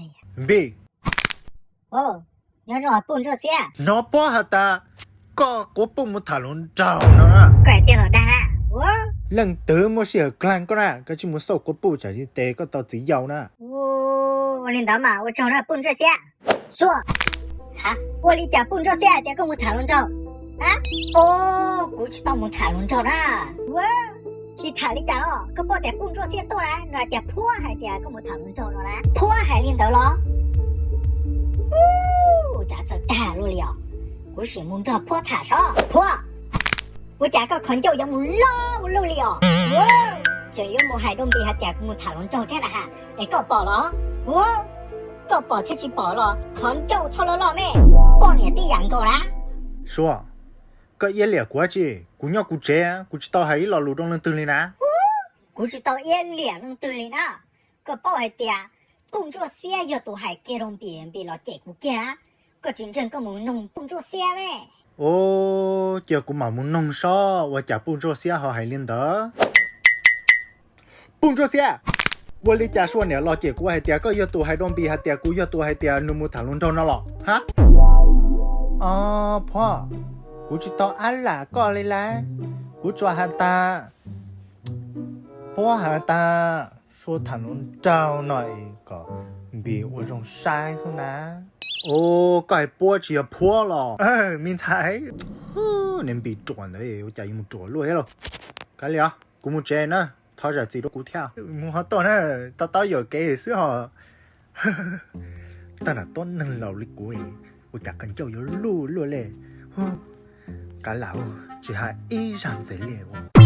呀， B 哦，你要让我蹦这些， nó bỏ hả ta có của bụng một thằng luôn trào nữa 怪电脑蛋啊，我， lần tới một sự clan có nè cái chỉ một số của bụng chả đi tê có tao chỉ giàu nè 我领导嘛，我找人蹦这些，说，哈，我离家蹦这些，得跟我谈论着，啊，哦，估计到我谈论着啦，我。去谈里家了，可把点蹦这些到来，那点破还点跟我谈论着了啦，破还领导了。家这大路了，我是梦到破塔上破，我家个看叫要么老路了，哇，这有么还东比还点跟我谈论着天了哈，你搞饱了，哇，搞饱天去饱了，看叫操了老妹，半年的养狗啦，说cái yên lẻ quá chị cú nhau cú trẻ cú chỉ tao hay là lũ trong lần từ lên á 估计到一两能对了呢，个包还点，工作些要都还给弄别人别了结果干，个真正个么弄工作些呗。 ô giờ cú mà muốn nông sao và chả bung cho xe họ hay lên đó bung cho xe 我哩家说呢，老结果还点个要多还东比还点个要多还点，你们谈论着呢了，哈？哦，婆，我知道俺啦，过来来，我抓下他，婆下他，说谈论着那一个，比我种晒是呢。哦，该婆只要婆了，哎，明才，恁比转的，我家有么转落了，该了，กู么这呢？ tháo ra gì đó cú theo mua họ to nè tao giờ cái xưa họ tao là to nâng lầu lịch của ấy tôi chả cần cho yếu lù lù lệ cả lão chỉ hai ý rằng dễ lệ